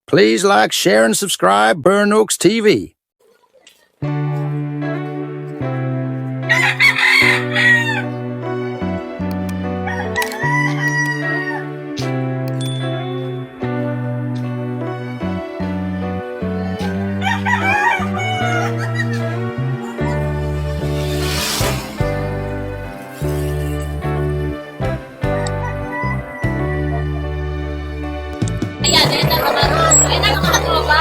Please like, share, and subscribe Burn Oaks TV. Ayan, ito naman. Ito naman katropa.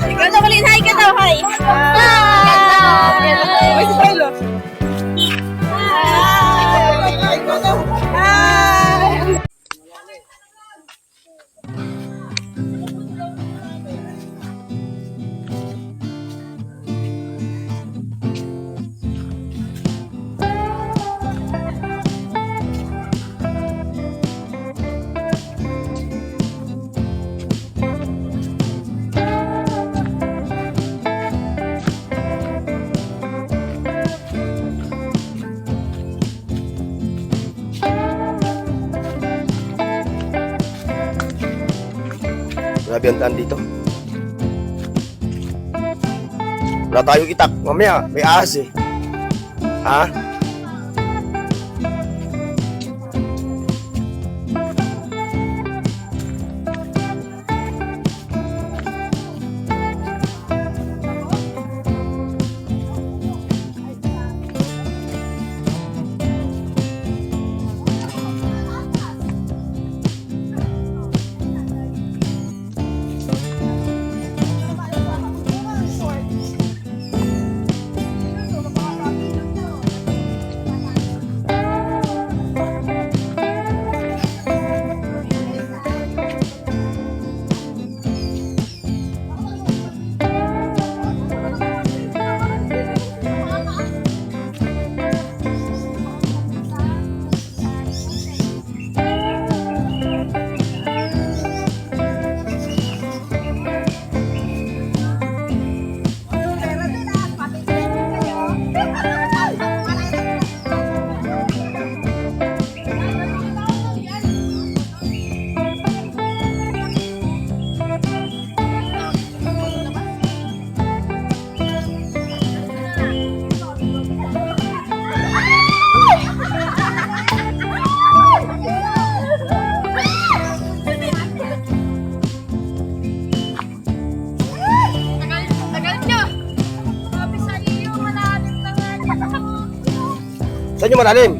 Ikaw na ulit. Hi ka daw, hi. Hi. Hi. Grabe ang daan dito. Wala tayong itak. Mamaya, may ahas eh. Ha? Saan yung malalim?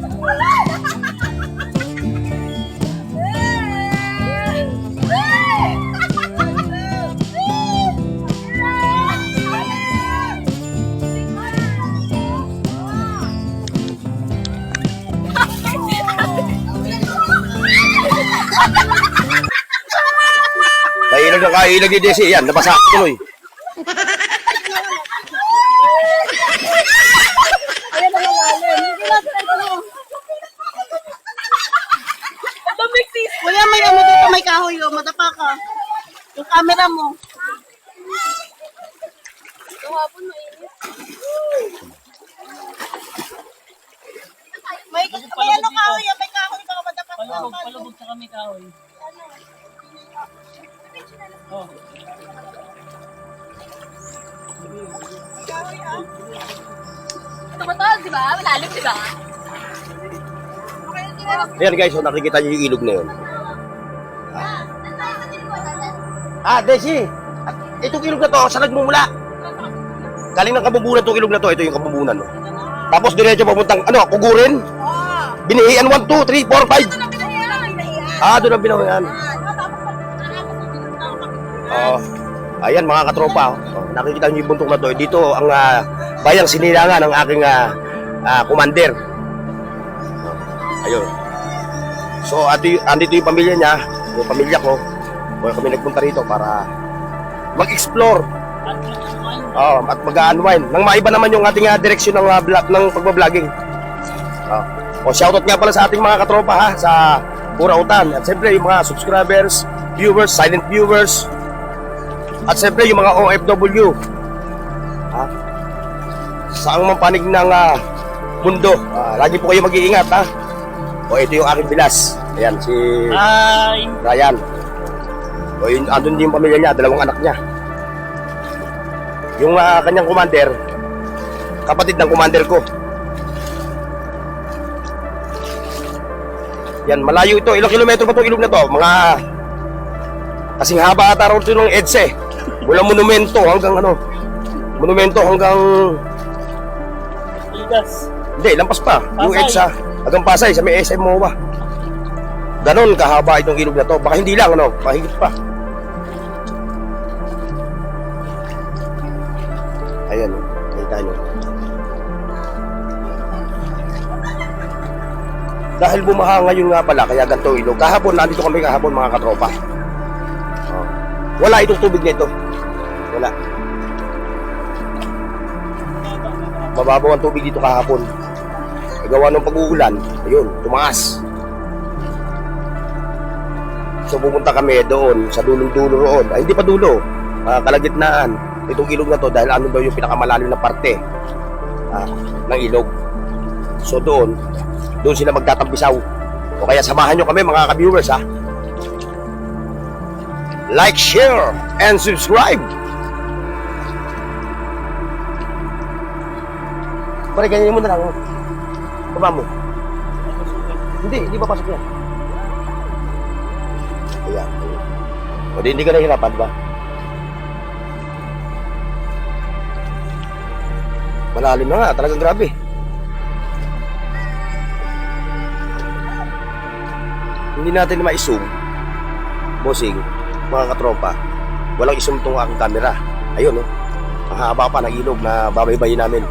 Nailag na kailag ni Desi yan, nabasa tuloy. Kuya, may ano dito, may kahoy, oh, madapa ka. Yung camera mo. Kahapon mainit. May ano kahoy, may kahoy, baka madapa ka. Palubog sa kami kahoy. Oh. Ito ba to? Di ba? Malalim, di ba? Ayan guys, so nakikita niyo yung ilog na yun. Desi! Itong ilog na to, saan nagmumula? Galing ng Kabumbunan itong ilog na to, ito yung Kabumbunan. No? Tapos diretso papuntang, Kugurin? Binihian 1, 2, 3, 4, 5. Doon ang binawian. Ayan mga katropa, nakikita niyo yung bundok na to. Dito ang bayang sinilangan ng aking commander. Ayun. So, andito yung pamilya niya, yung pamilya ko. Kaya kami nagpunta rito para mag-explore. At mag-unwind. Nang maiba naman yung ating direksyon ng pagbabloging. Shoutout nga pala sa ating mga katropa ha, sa Burautan. At siyempre yung mga subscribers, viewers, silent viewers. At siyempre yung mga OFW. Saang mang panig ng mundo. Lagi po kayo mag-iingat ha. Ito yung aking bilas. Ayan, si Ryan. Andun din yung pamilya niya, 2 anak niya. Yung kanyang commander, kapatid ng commander ko. Yan, malayo ito. Ilang kilometro ba itong ilog na to? Mga kasing haba ata rin ito ng EDSA. Mula monumento hanggang Ligas. hindi, lampas pa. Yung Pasay. EDSA hanggang Pasay sa may SM MOA. Ganon kahaba itong ilog na to. Baka hindi lang, mahigit pa. Ayan, nakita nyo. Dahil bumaha ngayon nga pala, kaya ganito ilog. Kahapon, nandito kami kahapon mga katropa. Wala itong tubig nito. Wala. Mababaw ang tubig dito kahapon. Gawa ng pag-uulan, ayun, tumaas. So pupunta kami doon, sa dulong-dulo roon. Ay, hindi pa dulo, kalagitnaan. Itong ilog na to dahil ano daw yung pinakamalalim na parte ng ilog. So doon sila magtatampisaw. O kaya samahan nyo kami mga ka-viewers ha. Like, share, and subscribe. Pare, ganyan mo na lang. Baba mo. Hindi papasok yan. Ayan. O di, hindi ka nahihirapan ba? Malalim na nga, talagang grabe. Hindi natin ma-zoom. Bossing, mga katropa, walang i-zoom tong aking camera. Ayun, ang haba pa ng ilog na babaybayin namin.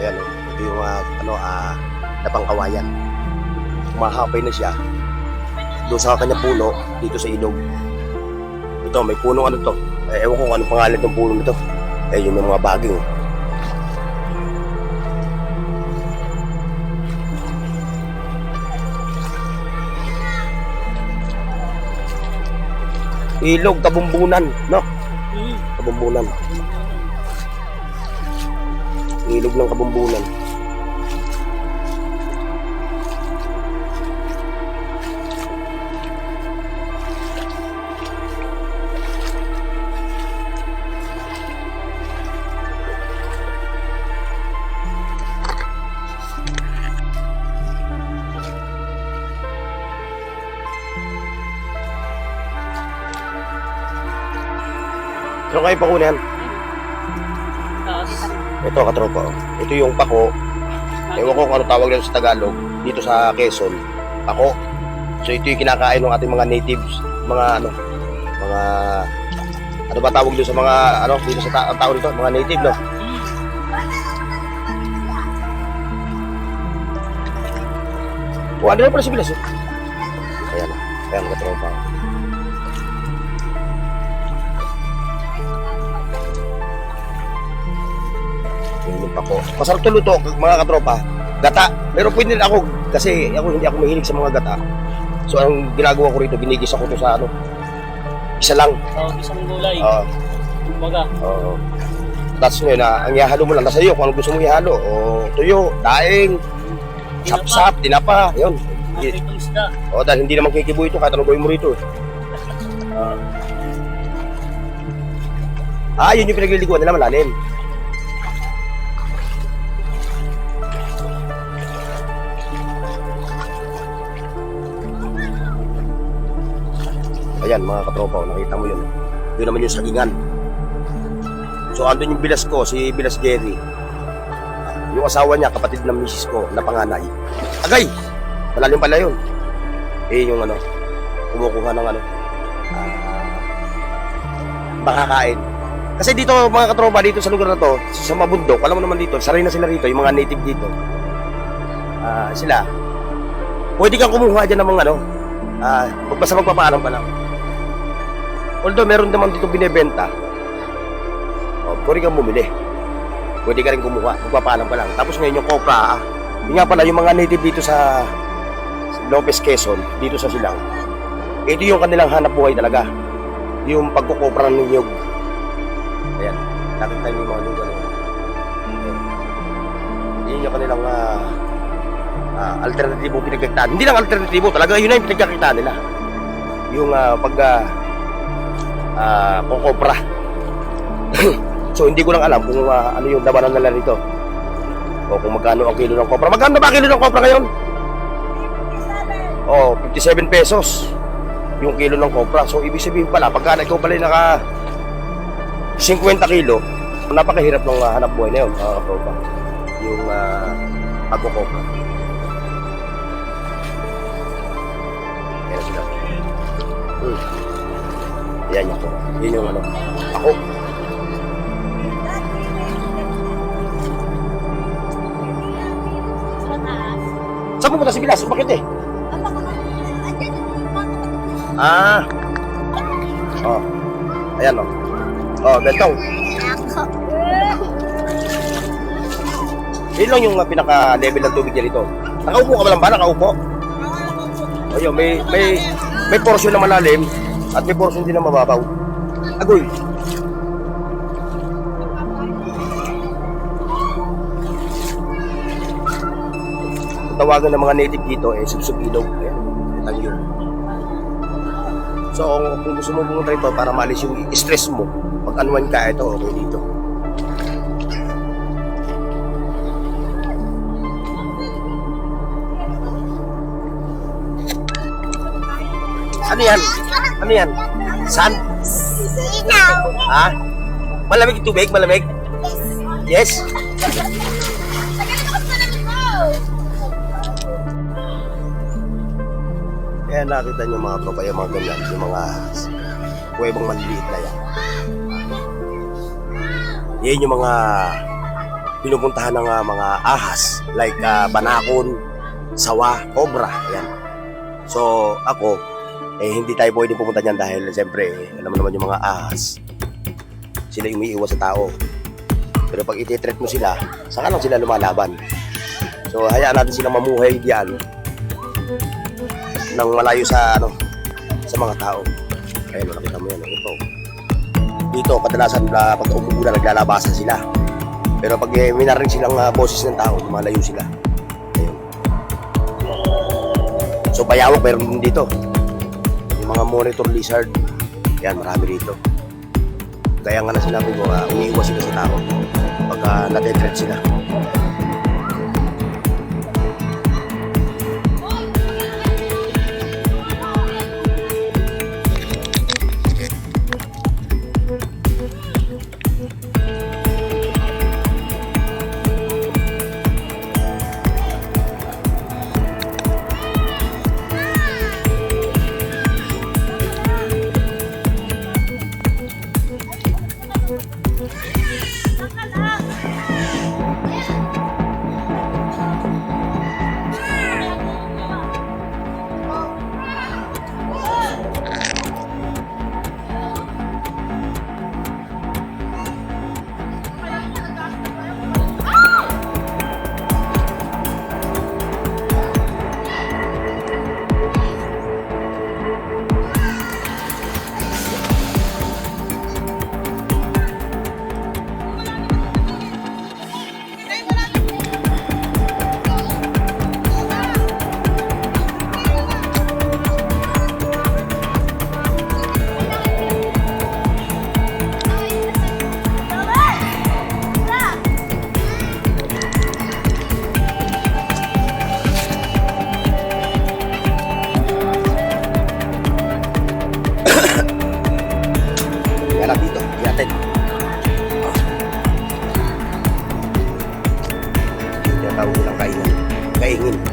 Ayan, ito yung napangkawayan. Mahapay na siya. Doon sa kanya puno, dito sa ilog. Ito, may punong to. Ewan ko kung anong pangalan ng puno nito. Yun yung mga baging. Ilog, Kabumbunan, no? Kabumbunan. Ilog ng Kabumbunan. Ano kayo pakunan? Ito katropa. Ito yung pako. Ewan ko kung ano tawag nito sa Tagalog. Dito sa Quezon, pako. So ito yung kinakain ng ating mga natives. Mga ano ba tawag dito sa mga dito sa tao dito? Mga native, no? Ano na pala si Bilas, Ayan katropa. Ako. Masarap to luto mga katropa. Gata. Pero pwede din ako kasi hindi ako mahilig sa mga gata. So ang ginagawa ko rito, binigis ako to sa isa lang. Isang gulay. Baga. That's yun ang ihalo mo lang. Nasa iyo kung ano gusto mo ihalo. O tuyo, daing, sapsap, tinapa. Yun. Yes. Itong isda. O, dahil hindi naman kikibo ito, kahit anong gawin mo rito. Yun yung pinagliliguan nila, malalim. Ayan, mga katropa, nakita mo yun. Yun naman yung sagingan. So, andun yung bilas ko, si Bilas Jerry. Yung asawa niya, kapatid ng misis ko, na panganay. Agay! Malalim pala yun. Yung kumukuha ng makakain. Kasi dito, mga katropa, dito sa lugar na to, sa mabundok, alam mo naman dito, saray na sila rito, yung mga native dito. Sila, pwede kang kumuha dyan ng mga basta magpapaalam ka lang. Although, meron naman dito binebenta. Pwede kang bumili. Pwede ka rin kumuha, magpapaalam ka lang. Tapos ngayon yung copra, yun nga pala, yung mga native dito sa Lopez Quezon, dito sa Silang, ito yung kanilang hanap buhay talaga. Yung pagkukopra ng niyog. Ayan, nakita niyo yung mga niyog. Yun yung kanilang alternatibo pinagkakitaan. Hindi lang alternatibo, talaga yun na yung pinagkakitaan nila. Yung kukopra. So hindi ko lang alam kung ano yung labanan nila rito. O kung magkano ang kilo ng kopra. Magkano ba kilo ng kopra ngayon? 57 pesos yung kilo ng kopra. So ibig sabihin pala, pagka ikaw pala yung naka 50 kilo, napakahirap ng hanap buhay na yun, mga katropa. Yung pagkukopra. Ayan sila. Ayan yung kopra. Yun yung ako. Saan pumunta si Bilas? Bakit eh? Ayan bentong. Yun lang yung pinaka-level ng tubig niya dito. Nakaupo ka ba lang ba? Nakaupo? Ayun, may portion na malalim at may portion din na mababaw. Agoy! Tawagan ng mga native dito subsub-ilog. Ayan, yun. So kung gusto mo pumunta rito para maalis yung stress mo, pag unwind ka, ito okay dito. Ano yan? Ano yan? Sand? Malamig yung tubig? Malamig? Yes? Kaya nakita nyo mga tropa, yung mga ganyan, yung mga kuwebang maliliit na yan. Yan yung mga pinupuntahan ng mga ahas, like banakon, sawa, cobra, yan. So ako, hindi tayo pwede pupunta dyan dahil siyempre, alam mo naman yung mga ahas, sila umiiwas sa tao. Pero pag ititreat mo sila, saka lang sila lumalaban. So hayaan natin silang mamuhay diyan nang malayo sa sa mga tao. Ayun, nakita mo yan, ito. Dito kadalasan pag umuulan naglalabasan sila. Pero pag minarinig silang boses ng tao, lumalayo sila. Ayun. So bayawak meron din dito. Yung mga monitor lizard, yan marami dito. Kaya nga na sinabi ko, umiiwas sila sa tao pag natetreat sila.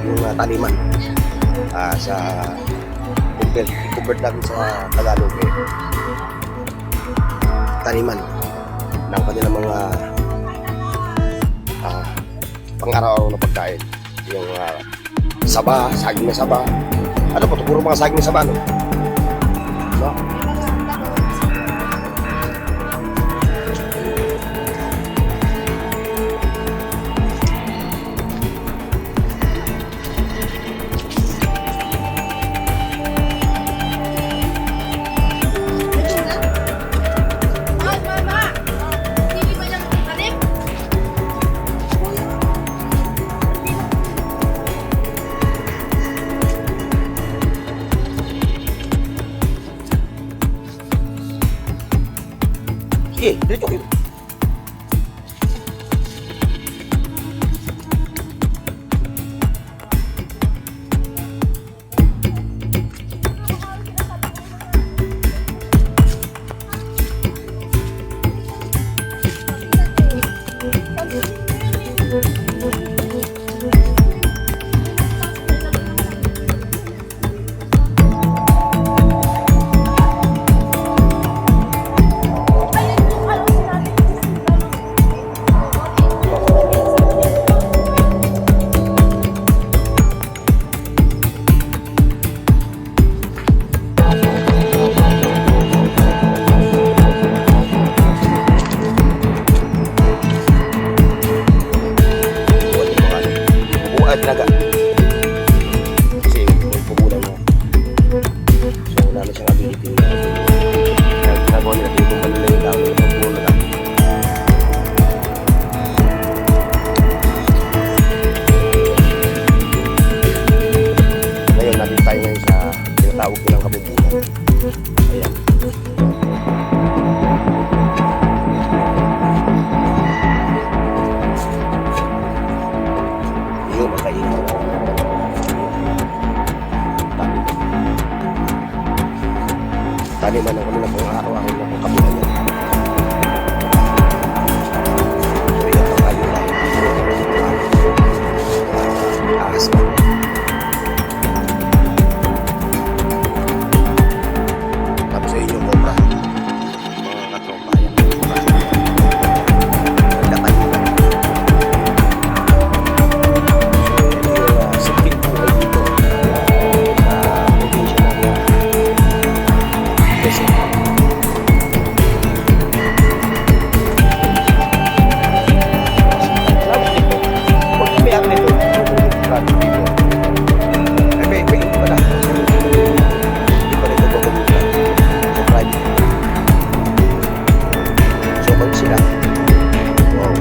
yung taniman. Sa i-convert natin sa Tagalog taniman ng kanilang mga pang-araw-araw na pagkain. Yung saba, saging na saba. Ano po, puro mga saging na saba, no? No? Sige, dito kayo. Talaga. Kasi pupunan mo. So wala na siyang ability na ginagawa nila dito kanila yung tao na pupunan na. Ngayon, natin tayo ngayon sa tinatawag nilang kabumbunan. Ayan. Yung makaingat. Taniman ang kanila kung araw-araw na kung kabulan yan. So yan ang kayo lang. Ahas mo. Tapos sa inyo cobra. Mga katropa yan. Nagkataniman.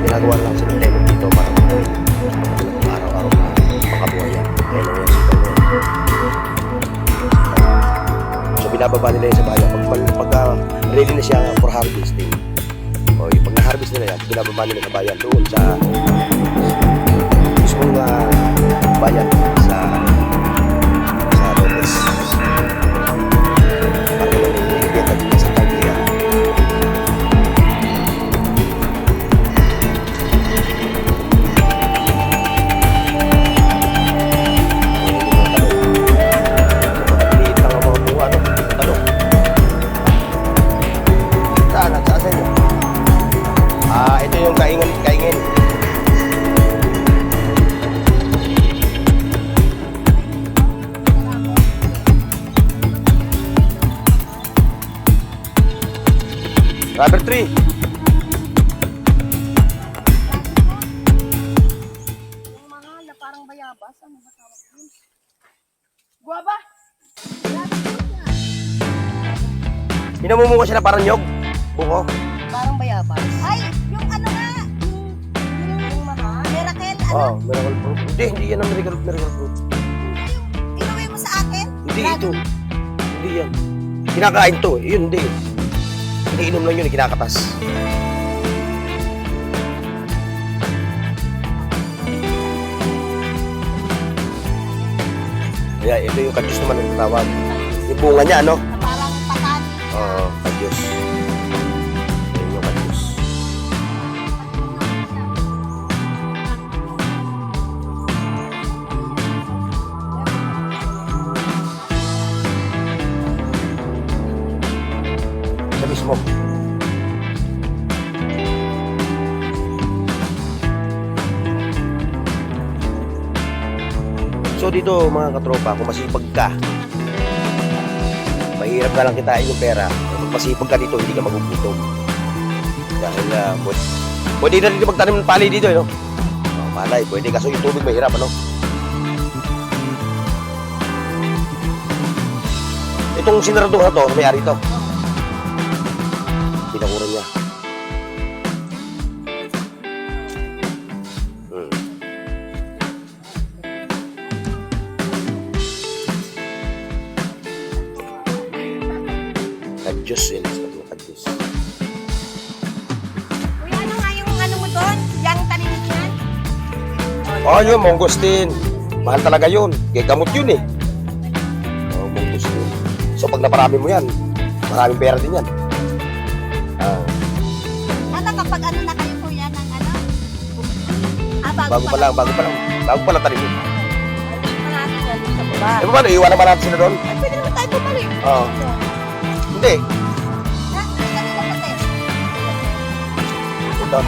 Ginagawa lang sila tenant dito para araw-araw na makabuhay yan. So binababa nila yun sa bayan. Pag ready na siya for harvesting, o pag na-harvest nila yan, binababa nila sa bayan doon sa mismong bayan sa Lopez. Para naman i-ibenta dito sa Taglia. Ito yung kaingin. Rubber tree. Yung mahal na parang bayabas. Ano ba tawag yun? Guaba! Pinamumuka siya na parang nyog. Buko. Parang bayabas. Ay! Yung ano nga! Yung mahal. Miracle, ano? Oh, miracle fruit. Hindi yan ang miracle fruit. Inuwi mo sa akin? Hindi ito. Hindi yan. Kinakain to. Yun, hindi. Iniinom lang yun, kinakatas. Kaya ito yung kadyos naman ang tawag. Yung bunga niya, ano? Na parang patan. Oo, kadyos. Yan yung kadyos. mo. So dito mga katropa, kung masipag ka, mahirap na lang kitain yung pera. Kung masipag ka dito, hindi ka magugutom. Dahil pwede na rin magtanim ng pali dito, no? Malay, pwede, kaso yung tubig mahirap, ano? Itong sinaraduhan to, may-ari to. Pinakuran niya. Kadyos yun. Kadyos. Kuya, ano nga yung ano mo doon? Yang tanim niyan? Oh, yun, mangosteen. Mahal talaga yun. Kaya gamot yun eh. Oh, mangosteen. So pag naparami mo yan, maraming pera din yan. Ano kapag ano na kayo kuya ng ano? Bago pa lang. Bago pa lang tanim yun. Natin yan sa baba. Eh, paano? Iwan naman natin sila doon? Ay, pwede naman tayo bumalik. Oo. Hindi. Ito.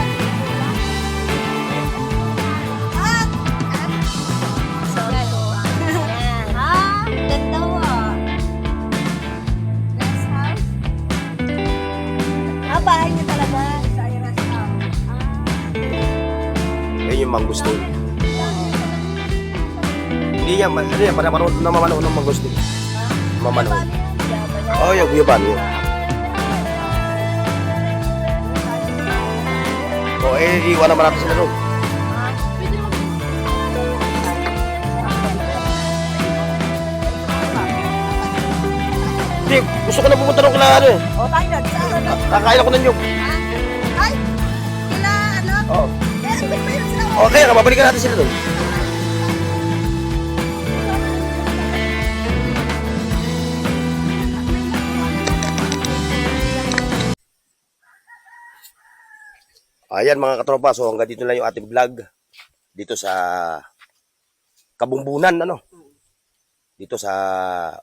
Ganda ah. Rest house? Bahay niyo talaga. Sa rest house. Yan yung mangosteen. Hindi yan. Ano yan? Namamanoon ng mangosteen. Mamanoon. Oh, yung guyaban yun. Oh, iwan naman natin sila doon. Hindi, gusto ko na pumunta nung kailangan eh. O, tayo na. Kakain ako ng nyug. Ay! Kila, ano? Oo. Eh, ano ba yun sila? Okay, mabalikan natin sila doon. Ayan mga katropa, so hanggang dito lang yung ating vlog dito sa Kabumbunan, ano? Dito sa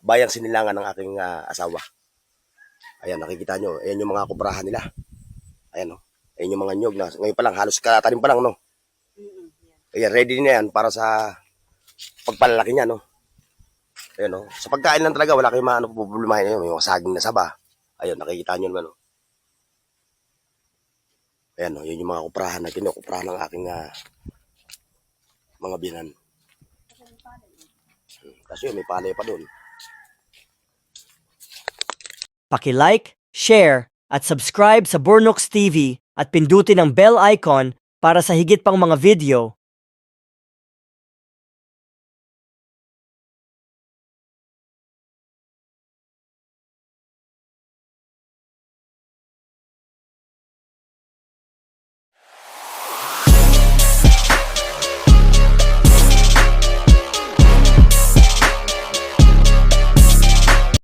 Bayang Sinilangan ng aking asawa. Ayan, nakikita nyo, ayan yung mga kubrahan nila. Ayan, no? Ayan yung mga nyog na ngayon pa lang, halos katanim pa lang, no? Ayan, ready na yan para sa pagpalalaki niya, no? Ayan, no? Sa pagkain lang talaga, wala kayong maano problemahin yun. May mga saging na saba. Ayan, nakikita nyo naman, no? Ayan, no? Yun yung mga kuprahan na kinukuprahan ng aking mga binan. Kasi may palay pa doon. Paki-like, share, at subscribe sa Bornox TV at pindutin ang bell icon para sa higit pang mga video